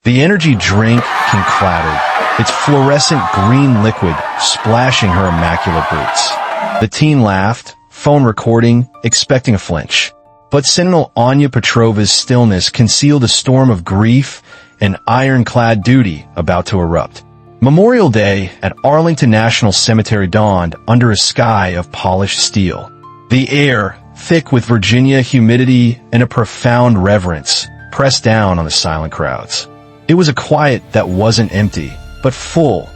The energy drink can clattered, its fluorescent green liquid splashing her immaculate boots. The teen laughed, phone recording, expecting a flinch. But Sentinel Anya Petrova's stillness concealed a storm of grief and ironclad duty about to erupt. Memorial Day at Arlington National Cemetery dawned under a sky of polished steel. The air, thick with Virginia humidity and a profound reverence, pressed down on the silent crowds. It was a quiet that wasn't empty, but full,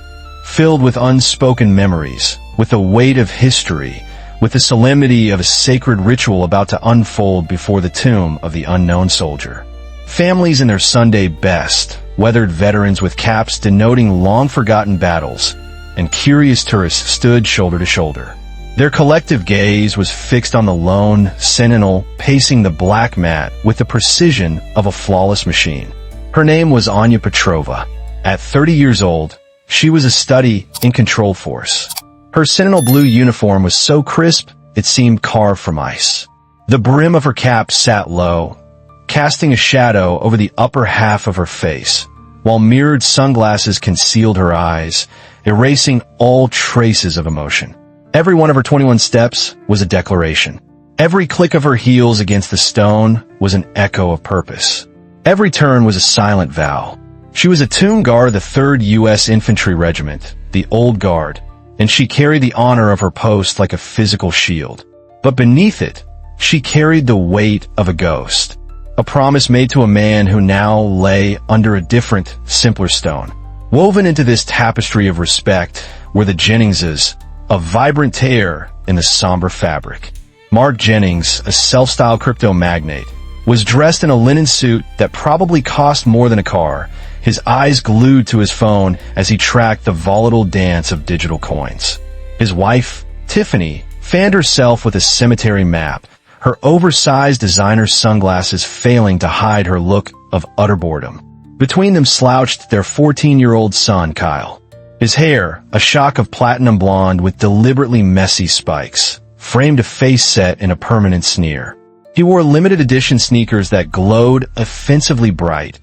filled with unspoken memories, with the weight of history, with the solemnity of a sacred ritual about to unfold before the tomb of the unknown soldier. Families in their Sunday best, weathered veterans with caps denoting long-forgotten battles, and curious tourists stood shoulder to shoulder. Their collective gaze was fixed on the lone sentinel pacing the black mat with the precision of a flawless machine. Her name was Anya Petrova. At 30 years old, she was a study in control force. Her sentinel blue uniform was so crisp, it seemed carved from ice. The brim of her cap sat low, casting a shadow over the upper half of her face, while mirrored sunglasses concealed her eyes, erasing all traces of emotion. Every one of her 21 steps was a declaration. Every click of her heels against the stone was an echo of purpose. Every turn was a silent vow. She was a tomb guard of the 3rd U.S. Infantry Regiment, the Old Guard, and she carried the honor of her post like a physical shield. But beneath it, she carried the weight of a ghost, a promise made to a man who now lay under a different, simpler stone. Woven into this tapestry of respect were the Jenningses, a vibrant tear in the somber fabric. Mark Jennings, a self-styled crypto magnate, was dressed in a linen suit that probably cost more than a car, his eyes glued to his phone as he tracked the volatile dance of digital coins. His wife, Tiffany, fanned herself with a cemetery map, her oversized designer sunglasses failing to hide her look of utter boredom. Between them slouched their 14-year-old son, Kyle. His hair, a shock of platinum blonde with deliberately messy spikes, framed a face set in a permanent sneer. He wore limited edition sneakers that glowed offensively bright,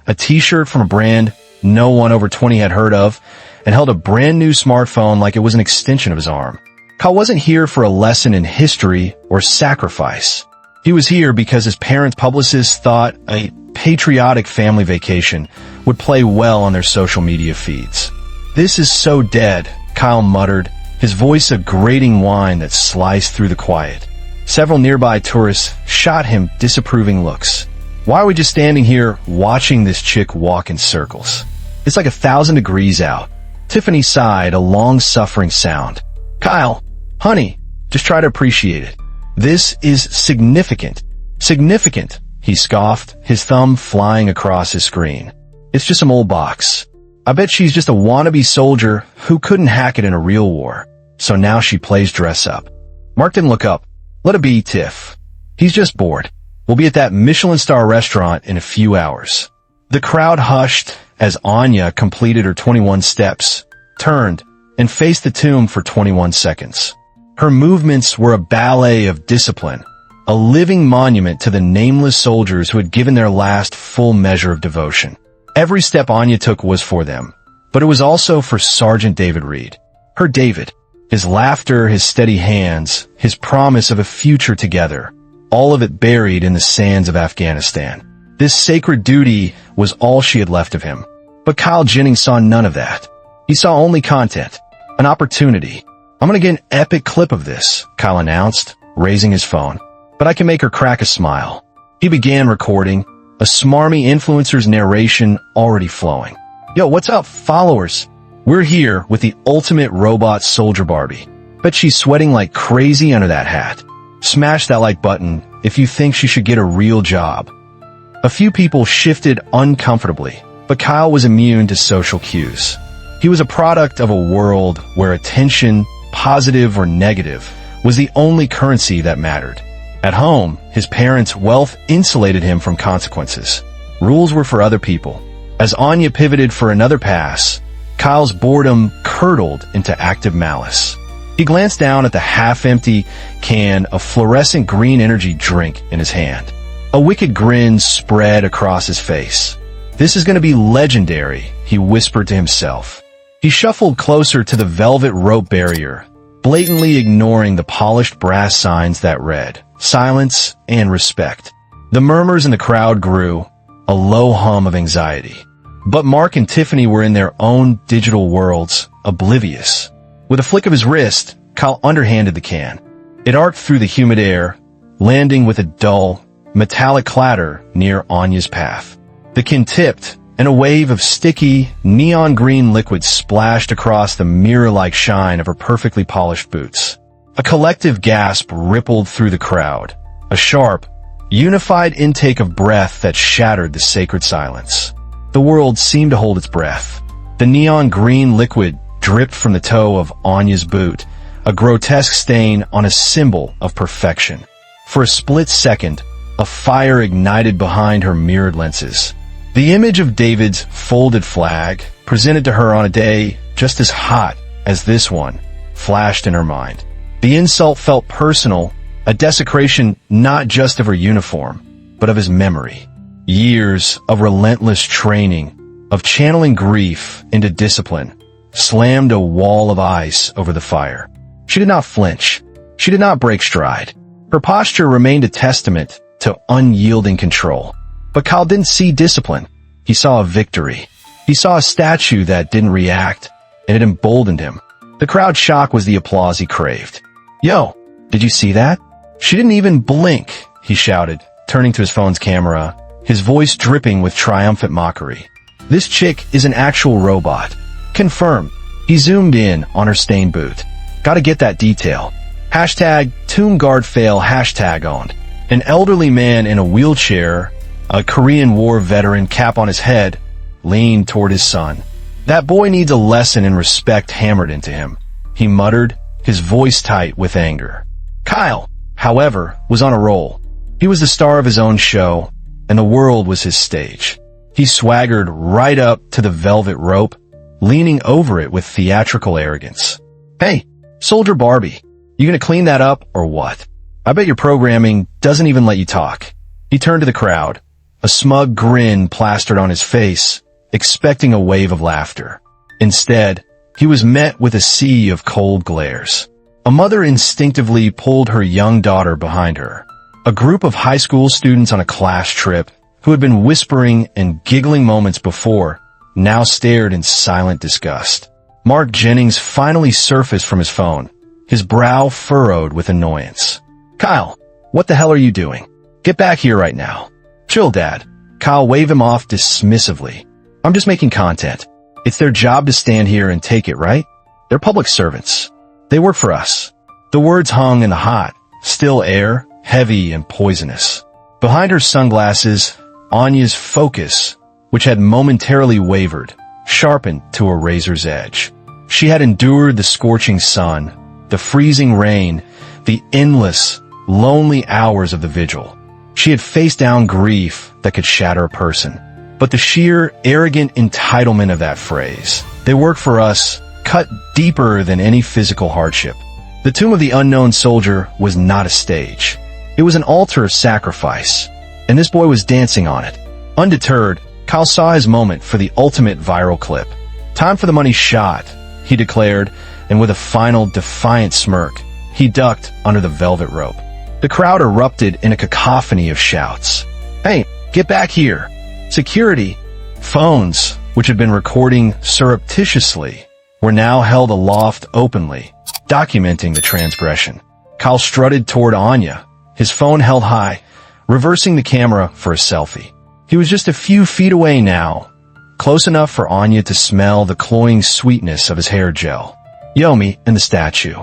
a t-shirt from a brand no one over 20 had heard of, and held a brand new smartphone like it was an extension of his arm. Kyle wasn't here for a lesson in history or sacrifice. He was here because his parents' publicists thought a patriotic family vacation would play well on their social media feeds. "This is so dead," Kyle muttered, his voice a grating whine that sliced through the quiet. Several nearby tourists shot him disapproving looks. "Why are we just standing here watching this chick walk in circles? It's like 1,000 degrees out." Tiffany sighed, a long-suffering sound. "Kyle, honey, just try to appreciate it. This is significant." "Significant," he scoffed, his thumb flying across his screen. "It's just some old box. I bet she's just a wannabe soldier who couldn't hack it in a real war, so now she plays dress up." Mark didn't look up. "Let it be, Tiff. He's just bored. We'll be at that Michelin star restaurant in a few hours." The crowd hushed as Anya completed her 21 steps, turned, and faced the tomb for 21 seconds. Her movements were a ballet of discipline, a living monument to the nameless soldiers who had given their last full measure of devotion. Every step Anya took was for them, but it was also for Sergeant David Reed. Her David. His laughter, his steady hands, his promise of a future together, all of it buried in the sands of Afghanistan. This sacred duty was all she had left of him. But Kyle Jennings saw none of that. He saw only content, an opportunity. "I'm gonna get an epic clip of this," Kyle announced, raising his phone. "But I can make her crack a smile." He began recording, a smarmy influencer's narration already flowing. "Yo, what's up, followers? We're here with the ultimate robot soldier Barbie. Bet she's sweating like crazy under that hat. Smash that like button if you think she should get a real job." A few people shifted uncomfortably, but Kyle was immune to social cues. He was a product of a world where attention, positive or negative, was the only currency that mattered. At home, his parents' wealth insulated him from consequences. Rules were for other people. As Anya pivoted for another pass, Kyle's boredom curdled into active malice. He glanced down at the half-empty can of fluorescent green energy drink in his hand. A wicked grin spread across his face. This is going to be legendary, he whispered to himself. He shuffled closer to the velvet rope barrier, blatantly ignoring the polished brass signs that read, silence and respect. The murmurs in the crowd grew, a low hum of anxiety. But Mark and Tiffany were in their own digital worlds, oblivious. With a flick of his wrist, Kyle underhanded the can. It arced through the humid air, landing with a dull, metallic clatter near Anya's path. The can tipped, and a wave of sticky, neon green liquid splashed across the mirror-like shine of her perfectly polished boots. A collective gasp rippled through the crowd, a sharp, unified intake of breath that shattered the sacred silence. The world seemed to hold its breath. The neon green liquid dripped from the toe of Anya's boot, a grotesque stain on a symbol of perfection. For a split second, a fire ignited behind her mirrored lenses. The image of David's folded flag, presented to her on a day just as hot as this one, flashed in her mind. The insult felt personal, a desecration not just of her uniform, but of his memory. Years of relentless training, of channeling grief into discipline, slammed a wall of ice over the fire. She did not flinch. She did not break stride. Her posture remained a testament to unyielding control. But Kyle didn't see discipline. He saw a victory. He saw a statue that didn't react, and it emboldened him. The crowd's shock was the applause he craved. "Yo, did you see that? She didn't even blink," he shouted, turning to his phone's camera, his voice dripping with triumphant mockery. "This chick is an actual robot. Confirmed." He zoomed in on her stained boot. "Gotta get that detail. Hashtag Tomb Guard fail hashtag owned." An elderly man in a wheelchair, a Korean War veteran cap on his head, leaned toward his son. "That boy needs a lesson in respect hammered into him," he muttered, his voice tight with anger. Kyle, however, was on a roll. He was the star of his own show, and the world was his stage. He swaggered right up to the velvet rope, leaning over it with theatrical arrogance. "Hey, Soldier Barbie, you gonna clean that up or what? I bet your programming doesn't even let you talk." He turned to the crowd, a smug grin plastered on his face, expecting a wave of laughter. Instead, he was met with a sea of cold glares. A mother instinctively pulled her young daughter behind her. A group of high school students on a class trip, who had been whispering and giggling moments before, now stared in silent disgust. Mark Jennings finally surfaced from his phone, his brow furrowed with annoyance. "Kyle, what the hell are you doing? Get back here right now." "Chill, Dad." Kyle waved him off dismissively. "I'm just making content. It's their job to stand here and take it, right? They're public servants. They work for us." The words hung in the hot, still air, heavy and poisonous. Behind her sunglasses, Anya's focus, which had momentarily wavered, sharpened to a razor's edge. She had endured the scorching sun, the freezing rain, the endless, lonely hours of the vigil. She had faced down grief that could shatter a person. But the sheer, arrogant entitlement of that phrase, "They work for us," cut deeper than any physical hardship. The tomb of the unknown soldier was not a stage. It was an altar of sacrifice, and this boy was dancing on it. Undeterred, Kyle saw his moment for the ultimate viral clip. "Time for the money shot," he declared, and with a final defiant smirk, he ducked under the velvet rope. The crowd erupted in a cacophony of shouts. "Hey, get back here!" Security, phones, which had been recording surreptitiously, were now held aloft openly, documenting the transgression. Kyle strutted toward Anya, his phone held high, reversing the camera for a selfie. He was just a few feet away now, close enough for Anya to smell the cloying sweetness of his hair gel. "Yo, me and the statue.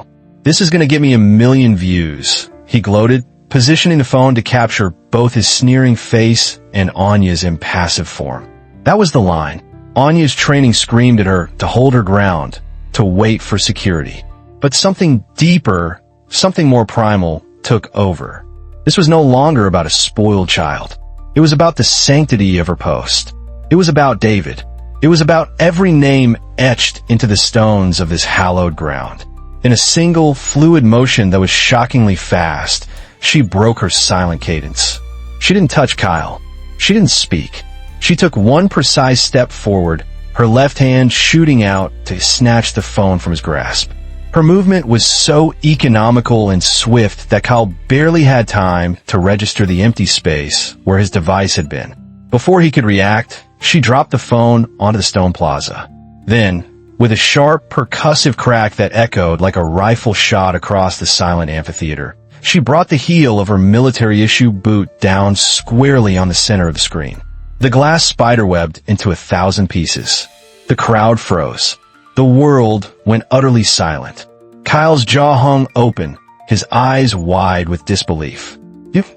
This is gonna get me 1,000,000 views," he gloated, positioning the phone to capture both his sneering face and Anya's impassive form. That was the line. Anya's training screamed at her to hold her ground, to wait for security. But something deeper, something more primal, took over. This was no longer about a spoiled child. It was about the sanctity of her post. It was about David. It was about every name etched into the stones of this hallowed ground. In a single, fluid motion that was shockingly fast, she broke her silent cadence. She didn't touch Kyle. She didn't speak. She took one precise step forward, her left hand shooting out to snatch the phone from his grasp. Her movement was so economical and swift that Kyle barely had time to register the empty space where his device had been. Before he could react, she dropped the phone onto the stone plaza. Then, with a sharp, percussive crack that echoed like a rifle shot across the silent amphitheater, she brought the heel of her military-issue boot down squarely on the center of the screen. The glass spiderwebbed into 1,000 pieces. The crowd froze. The world went utterly silent. Kyle's jaw hung open, his eyes wide with disbelief.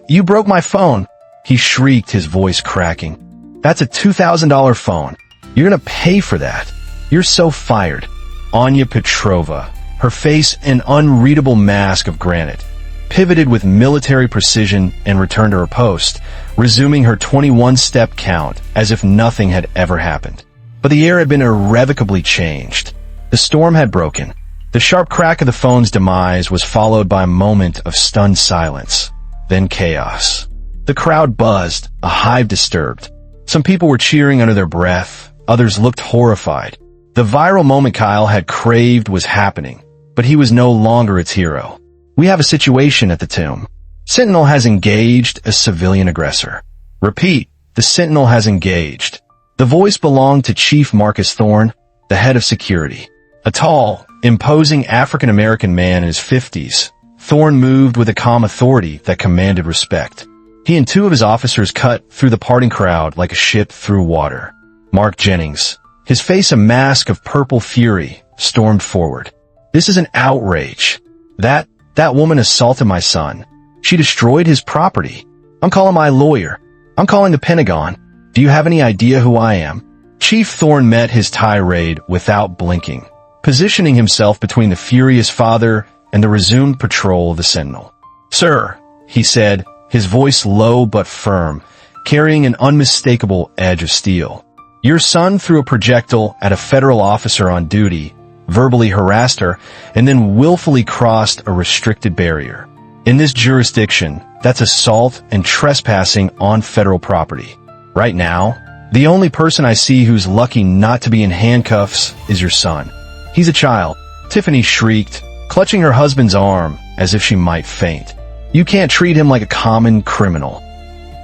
You broke my phone," he shrieked, his voice cracking. "That's a $2,000 phone. You're gonna pay for that. You're so fired." Anya Petrova, her face an unreadable mask of granite, pivoted with military precision and returned to her post, resuming her 21-step count as if nothing had ever happened. But the air had been irrevocably changed. The storm had broken. The sharp crack of the phone's demise was followed by a moment of stunned silence, then chaos. The crowd buzzed, a hive disturbed. Some people were cheering under their breath, others looked horrified. The viral moment Kyle had craved was happening, but he was no longer its hero. "We have a situation at the tomb. Sentinel has engaged a civilian aggressor." Repeat, the Sentinel has engaged. The voice belonged to Chief Marcus Thorne, the head of security. A tall, imposing African-American man in his 50s, Thorne moved with a calm authority that commanded respect. He and two of his officers cut through the parting crowd like a ship through water. Mark Jennings, his face a mask of purple fury, stormed forward. "This is an outrage. That woman assaulted my son. She destroyed his property. I'm calling my lawyer. I'm calling the Pentagon. Do you have any idea who I am?" Chief Thorne met his tirade without blinking, positioning himself between the furious father and the resumed patrol of the Sentinel. "Sir," he said, his voice low but firm, carrying an unmistakable edge of steel. "Your son threw a projectile at a federal officer on duty, verbally harassed her, and then willfully crossed a restricted barrier. In this jurisdiction, that's assault and trespassing on federal property. Right now, the only person I see who's lucky not to be in handcuffs is your son. He's a child," Tiffany shrieked, clutching her husband's arm as if she might faint. "You can't treat him like a common criminal."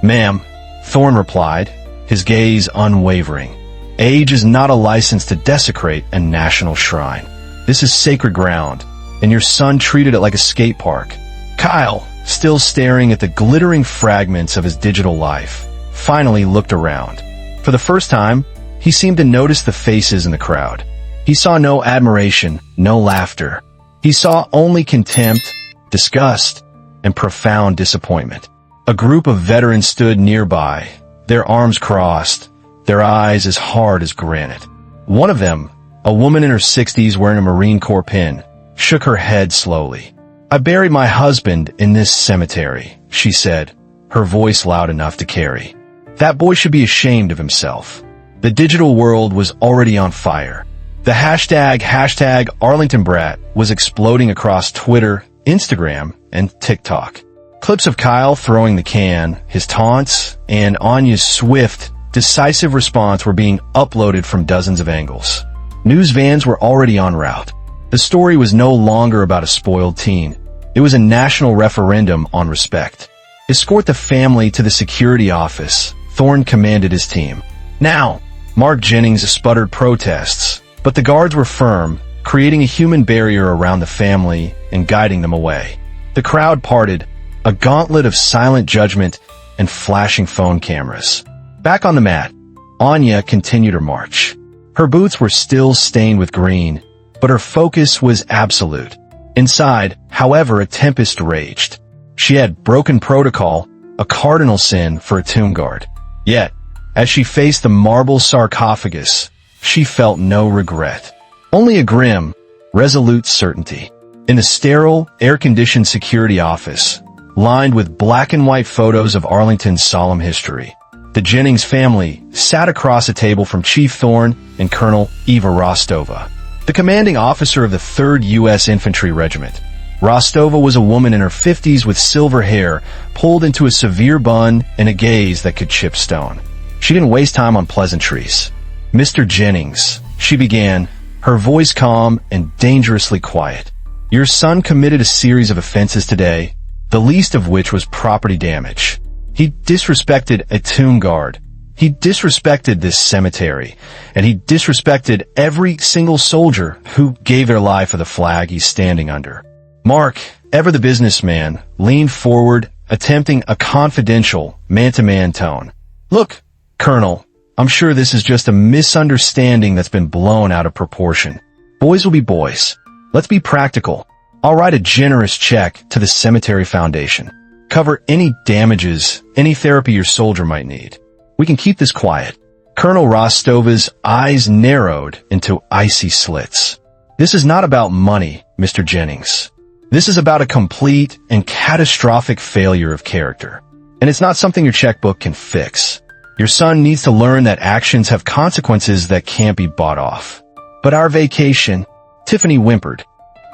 "Ma'am," Thorne replied, his gaze unwavering. "Age is not a license to desecrate a national shrine. This is sacred ground, and your son treated it like a skate park." Kyle, still staring at the glittering fragments of his digital life, finally looked around. For the first time, he seemed to notice the faces in the crowd. He saw no admiration, no laughter. He saw only contempt, disgust, and profound disappointment. A group of veterans stood nearby, their arms crossed, their eyes as hard as granite. One of them, a woman in her 60s wearing a Marine Corps pin, shook her head slowly. "I buried my husband in this cemetery," she said, her voice loud enough to carry. That boy should be ashamed of himself. The digital world was already on fire. The hashtag Arlington Brat was exploding across Twitter, Instagram, and TikTok. Clips of Kyle throwing the can, his taunts, and Anya's swift, decisive response were being uploaded from dozens of angles. News vans were already en route. The story was no longer about a spoiled teen. It was a national referendum on respect. "Escort the family to the security office," Thorne commanded his team. "Now!" Mark Jennings sputtered protests, but the guards were firm, creating a human barrier around the family and guiding them away. The crowd parted, a gauntlet of silent judgment and flashing phone cameras. Back on the mat, Anya continued her march. Her boots were still stained with green, but her focus was absolute. Inside, however, a tempest raged. She had broken protocol, a cardinal sin for a tomb guard. Yet, as she faced the marble sarcophagus, she felt no regret. Only a grim, resolute certainty. In the sterile, air-conditioned security office, lined with black and white photos of Arlington's solemn history, the Jennings family sat across a table from Chief Thorne and Colonel Eva Rostova, the commanding officer of the 3rd U.S. Infantry Regiment. Rostova was a woman in her 50s with silver hair pulled into a severe bun and a gaze that could chip stone. She didn't waste time on pleasantries. "Mr. Jennings," she began, her voice calm and dangerously quiet. "Your son committed a series of offenses today, the least of which was property damage. He disrespected a tomb guard. He disrespected this cemetery, and he disrespected every single soldier who gave their life for the flag he's standing under." Mark, ever the businessman, leaned forward, attempting a confidential, man-to-man tone. "Look, Colonel, I'm sure this is just a misunderstanding that's been blown out of proportion. Boys will be boys. Let's be practical. I'll write a generous check to the Cemetery Foundation. Cover any damages, any therapy your soldier might need. We can keep this quiet." Colonel Rostova's eyes narrowed into icy slits. "This is not about money, Mr. Jennings. This is about a complete and catastrophic failure of character. And it's not something your checkbook can fix. Your son needs to learn that actions have consequences that can't be bought off." "But our vacation," Tiffany whimpered.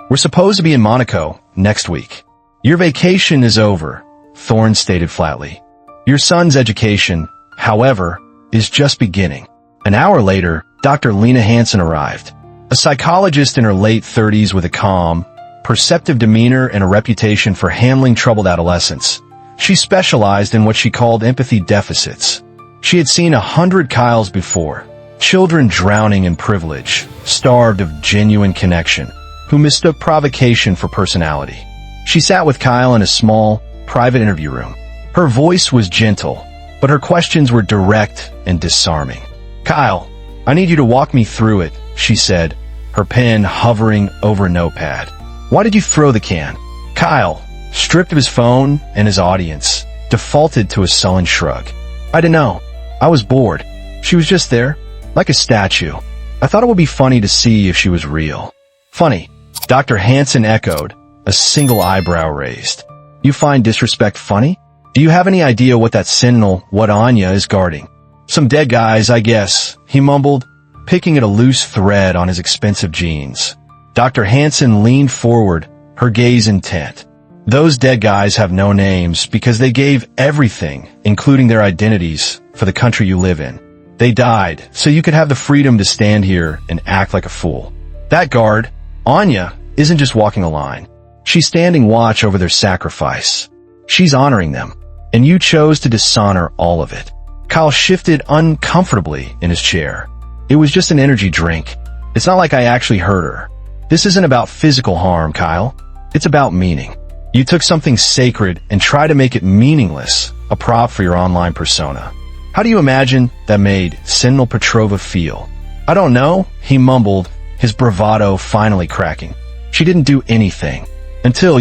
"We're supposed to be in Monaco next week." "Your vacation is over," Thorne stated flatly. "Your son's education, however, is just beginning." An hour later, Dr. Lena Hansen arrived, a psychologist in her late 30s with a calm, perceptive demeanor and a reputation for handling troubled adolescents. She specialized in what she called empathy deficits. She had seen 100 Kyles before, children drowning in privilege, starved of genuine connection, who mistook provocation for personality. She sat with Kyle in a small, private interview room. Her voice was gentle, but her questions were direct and disarming. "Kyle, I need you to walk me through it," she said, her pen hovering over a notepad. "Why did you throw the can?" Kyle, stripped of his phone and his audience, defaulted to a sullen shrug. "I don't know. I was bored. She was just there, like a statue. I thought it would be funny to see if she was real." "Funny," Dr. Hansen echoed, a single eyebrow raised. "You find disrespect funny? Do you have any idea what that sentinel, what Anya, is guarding?" "Some dead guys, I guess," he mumbled, picking at a loose thread on his expensive jeans. Dr. Hansen leaned forward, her gaze intent. "Those dead guys have no names because they gave everything, including their identities, for the country you live in. They died so you could have the freedom to stand here and act like a fool. That guard, Anya, isn't just walking a line. She's standing watch over their sacrifice. She's honoring them, and you chose to dishonor all of it." Kyle shifted uncomfortably in his chair. "It was just an energy drink. It's not like I actually hurt her. This isn't about physical harm, Kyle. It's about meaning. You took something sacred and tried to make it meaningless, a prop for your online persona. How do you imagine that made Sentinel Petrova feel?" "I don't know," he mumbled, his bravado finally cracking. "She didn't do anything. Until,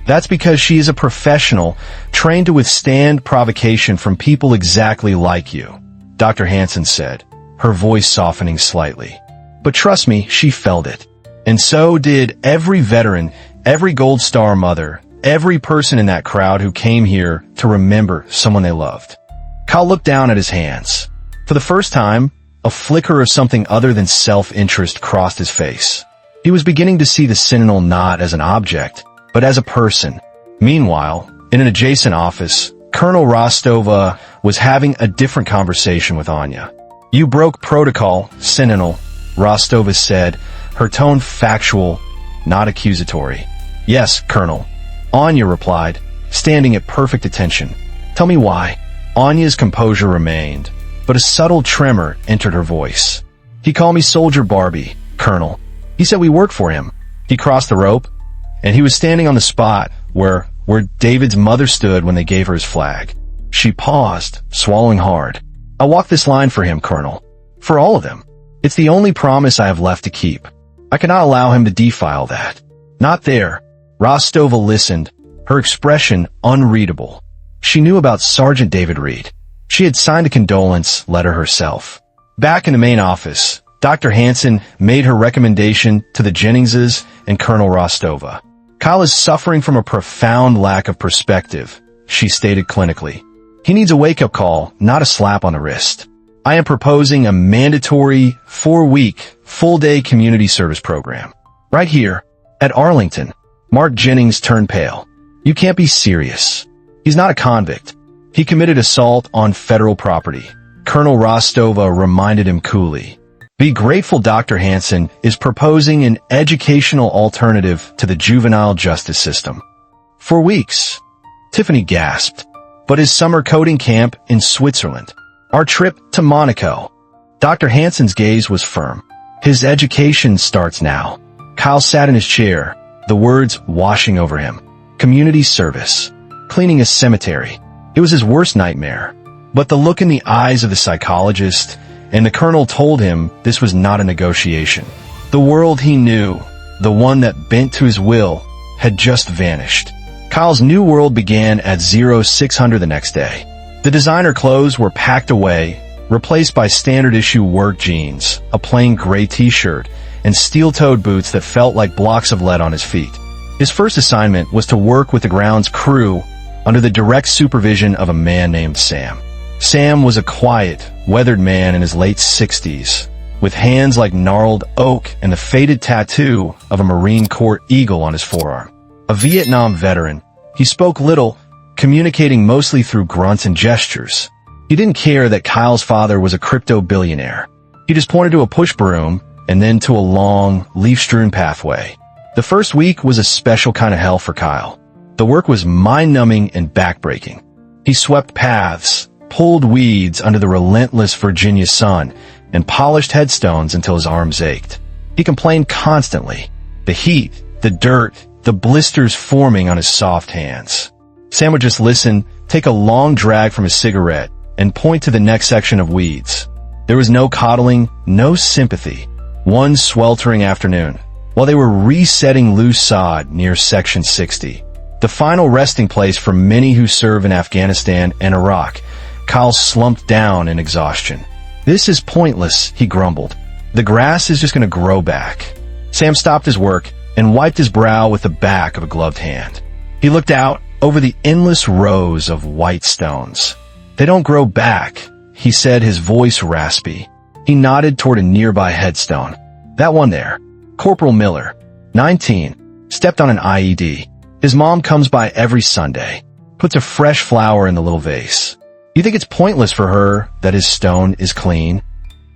that's because she is a professional, trained to withstand provocation from people exactly like you," Dr. Hansen said, her voice softening slightly. "But trust me, she felt it. And so did every veteran, every Gold Star mother, every person in that crowd who came here to remember someone they loved." Kyle looked down at his hands. For the first time, a flicker of something other than self-interest crossed his face. He was beginning to see the Sentinel not as an object, but as a person. Meanwhile, in an adjacent office, Colonel Rostova was having a different conversation with Anya. "You broke protocol, Sentinel," Rostova said, her tone factual, not accusatory. "Yes, Colonel," Anya replied, standing at perfect attention. "Tell me why." Anya's composure remained, but a subtle tremor entered her voice. "He called me Soldier Barbie, Colonel. He said we work for him. He crossed the rope, and he was standing on the spot where David's mother stood when they gave her his flag." She paused, swallowing hard. "I walked this line for him, Colonel. For all of them. It's the only promise I have left to keep. I cannot allow him to defile that." "Not there." Rostova listened, her expression unreadable. She knew about Sergeant David Reed. She had signed a condolence letter herself. Back in the main office, Dr. Hansen made her recommendation to the Jenningses and Colonel Rostova. "Kyle is suffering from a profound lack of perspective," she stated clinically. "He needs a wake-up call, not a slap on the wrist. I am proposing a mandatory 4-week, full-day community service program. Right here, at Arlington." Mark Jennings turned pale. "You can't be serious. He's not a convict. He committed assault on federal property." Colonel Rostova reminded him coolly. Be grateful Dr. Hansen is proposing an educational alternative to the juvenile justice system. For weeks, Tiffany gasped. But his summer coding camp in Switzerland, our trip to Monaco. Dr. Hansen's gaze was firm. His education starts now. Kyle sat in his chair, the words washing over him. Community service. Cleaning a cemetery. It was his worst nightmare. But the look in the eyes of the psychologist and the colonel told him this was not a negotiation. The world he knew, the one that bent to his will, had just vanished. Kyle's new world began at 0600 the next day. The designer clothes were packed away, replaced by standard-issue work jeans, a plain gray t-shirt, and steel-toed boots that felt like blocks of lead on his feet. His first assignment was to work with the grounds crew under the direct supervision of a man named Sam. Sam was a quiet, weathered man in his late 60s, with hands like gnarled oak and the faded tattoo of a Marine Corps eagle on his forearm. A Vietnam veteran, he spoke little, communicating mostly through grunts and gestures. He didn't care that Kyle's father was a crypto billionaire. He just pointed to a push broom and then to a long, leaf-strewn pathway. The first week was a special kind of hell for Kyle. The work was mind-numbing and back-breaking. He swept paths, pulled weeds under the relentless Virginia sun, and polished headstones until his arms ached. He complained constantly. The heat, the dirt, the blisters forming on his soft hands. Sam would just listen, take a long drag from his cigarette, and point to the next section of weeds. There was no coddling, no sympathy. One sweltering afternoon, while they were resetting loose sod near Section 60, the final resting place for many who serve in Afghanistan and Iraq, Kyle slumped down in exhaustion. This is pointless, he grumbled. The grass is just going to grow back. Sam stopped his work and wiped his brow with the back of a gloved hand. He looked out over the endless rows of white stones. They don't grow back, he said, his voice raspy. He nodded toward a nearby headstone. That one there. Corporal Miller, 19, stepped on an IED. His mom comes by every Sunday, puts a fresh flower in the little vase. You think it's pointless for her that his stone is clean?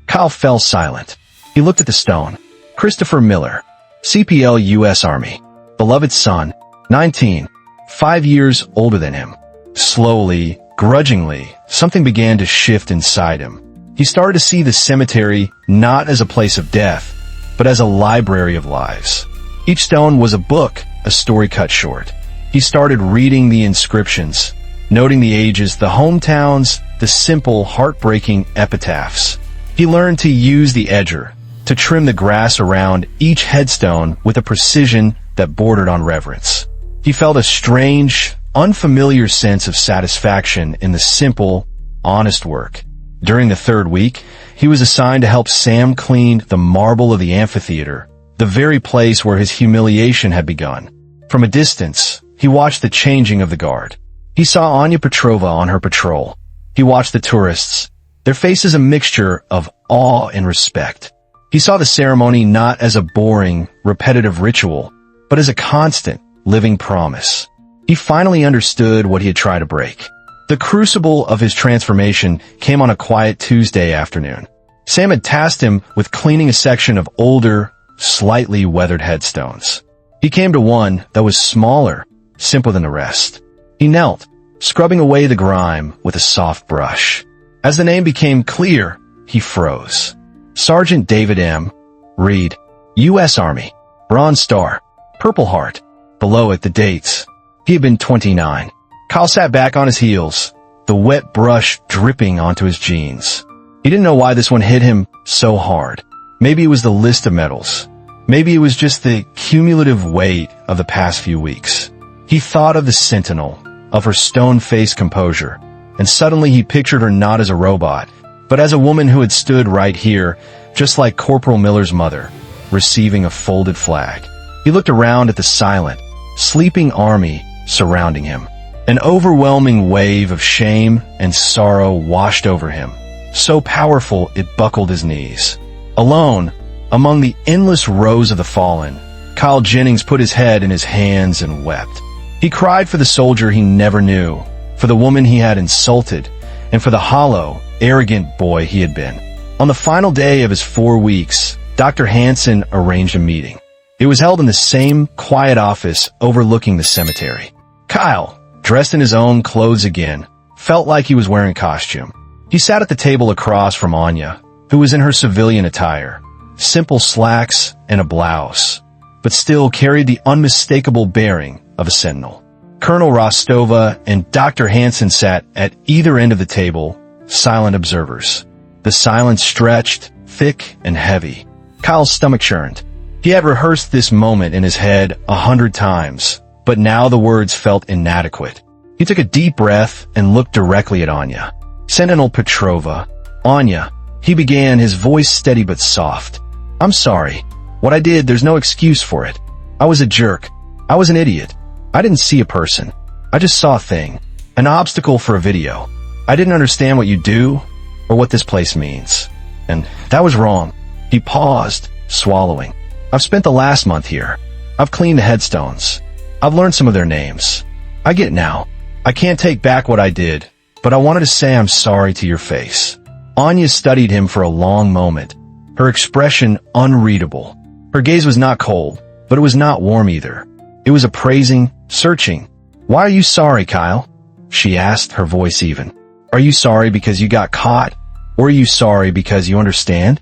Kyle fell silent. He looked at the stone. Christopher Miller, CPL U.S. Army, beloved son, 19, 5 years older than him. Slowly, grudgingly, something began to shift inside him. He started to see the cemetery not as a place of death, but as a library of lives. Each stone was a book, a story cut short. He started reading the inscriptions, noting the ages, the hometowns, the simple, heartbreaking epitaphs. He learned to use the edger, to trim the grass around each headstone with a precision that bordered on reverence. He felt a strange, unfamiliar sense of satisfaction in the simple, honest work. During the third week, he was assigned to help Sam clean the marble of the amphitheater, the very place where his humiliation had begun. From a distance, he watched the changing of the guard. He saw Anya Petrova on her patrol. He watched the tourists, their faces a mixture of awe and respect. He saw the ceremony not as a boring, repetitive ritual, but as a constant, living promise. He finally understood what he had tried to break. The crucible of his transformation came on a quiet Tuesday afternoon. Sam had tasked him with cleaning a section of older, slightly weathered headstones. He came to one that was smaller, simpler than the rest. He knelt, scrubbing away the grime with a soft brush. As the name became clear, he froze. Sergeant David M. Reed, U.S. Army, Bronze Star, Purple Heart. Below it, the dates. He had been 29. Kyle sat back on his heels, the wet brush dripping onto his jeans. He didn't know why this one hit him so hard. Maybe it was the list of medals. Maybe it was just the cumulative weight of the past few weeks. He thought of the Sentinel, of her stone-faced composure, and suddenly he pictured her not as a robot, but as a woman who had stood right here, just like Corporal Miller's mother, receiving a folded flag. He looked around at the silent, sleeping army surrounding him. An overwhelming wave of shame and sorrow washed over him, so powerful it buckled his knees. Alone, among the endless rows of the fallen, Kyle Jennings put his head in his hands and wept. He cried for the soldier he never knew, for the woman he had insulted, and for the hollow, arrogant boy he had been. On the final day of his 4 weeks, Dr. Hansen arranged a meeting. It was held in the same quiet office overlooking the cemetery. Kyle, dressed in his own clothes again, felt like he was wearing a costume. He sat at the table across from Anya, who was in her civilian attire, simple slacks and a blouse, but still carried the unmistakable bearing of a sentinel. Colonel Rostova and Dr. Hansen sat at either end of the table, silent observers. The silence stretched, thick and heavy. Kyle's stomach churned. He had rehearsed this moment in his head 100 times, but now the words felt inadequate. He took a deep breath and looked directly at Anya. Sentinel Petrova. Anya, he began, his voice steady but soft. I'm sorry. What I did, there's no excuse for it. I was a jerk. I was an idiot. I didn't see a person. I just saw a thing. An obstacle for a video. I didn't understand what you do or what this place means. And that was wrong. He paused, swallowing. I've spent the last month here. I've cleaned the headstones. I've learned some of their names. I get it now. I can't take back what I did, but I wanted to say I'm sorry to your face. Anya studied him for a long moment, her expression unreadable. Her gaze was not cold, but it was not warm either. It was appraising, searching. Why are you sorry, Kyle? She asked, her voice even. Are you sorry because you got caught? Or are you sorry because you understand?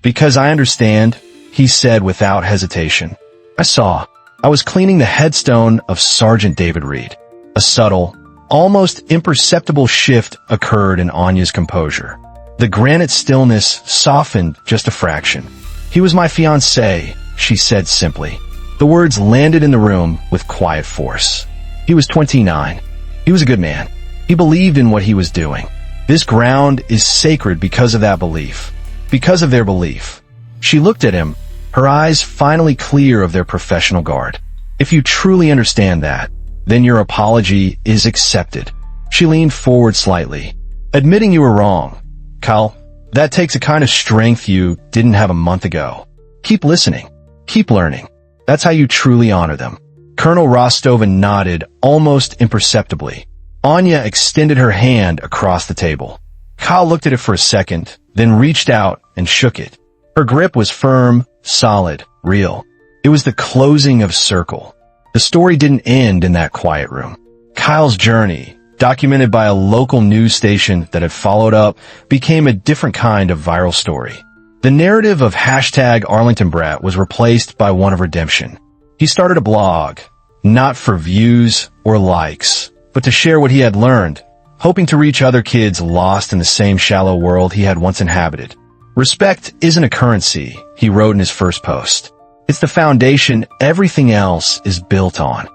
Because I understand, he said without hesitation. I was cleaning the headstone of Sergeant David Reed. A subtle, almost imperceptible shift occurred in Anya's composure. The granite stillness softened just a fraction. He was my fiancé, she said simply. The words landed in the room with quiet force. He was 29. He was a good man. He believed in what he was doing. This ground is sacred because of that belief. Because of their belief. She looked at him, her eyes finally clear of their professional guard. If you truly understand that, then your apology is accepted. She leaned forward slightly. Admitting you were wrong. Kyle, that takes a kind of strength you didn't have a month ago. Keep listening. Keep learning. That's how you truly honor them. Colonel Rostova nodded almost imperceptibly. Anya extended her hand across the table. Kyle looked at it for a second, then reached out and shook it. Her grip was firm, solid, real. It was the closing of a circle. The story didn't end in that quiet room. Kyle's journey, documented by a local news station that had followed up, became a different kind of viral story. The narrative of #ArlingtonBrat was replaced by one of redemption. He started a blog, not for views or likes, but to share what he had learned, hoping to reach other kids lost in the same shallow world he had once inhabited. Respect isn't a currency, he wrote in his first post. It's the foundation everything else is built on.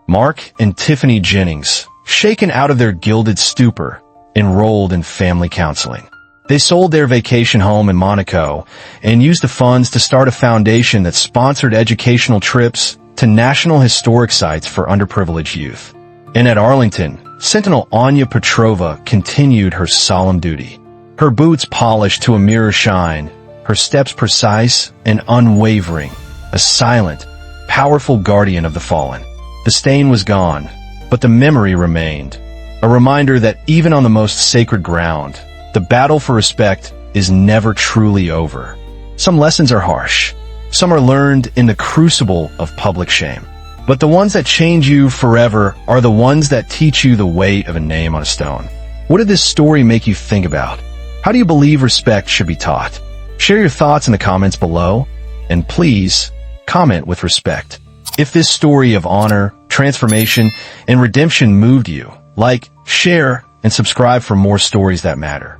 Mark and Tiffany Jennings, shaken out of their gilded stupor, enrolled in family counseling. They sold their vacation home in Monaco and used the funds to start a foundation that sponsored educational trips to national historic sites for underprivileged youth. And at Arlington, Sentinel Anya Petrova continued her solemn duty. Her boots polished to a mirror shine, her steps precise and unwavering, a silent, powerful guardian of the fallen. The stain was gone, but the memory remained, a reminder that even on the most sacred ground, the battle for respect is never truly over. Some lessons are harsh. Some are learned in the crucible of public shame. But the ones that change you forever are the ones that teach you the weight of a name on a stone. What did this story make you think about? How do you believe respect should be taught? Share your thoughts in the comments below, and please, comment with respect. If this story of honor, transformation, and redemption moved you, like, share, and subscribe for more stories that matter.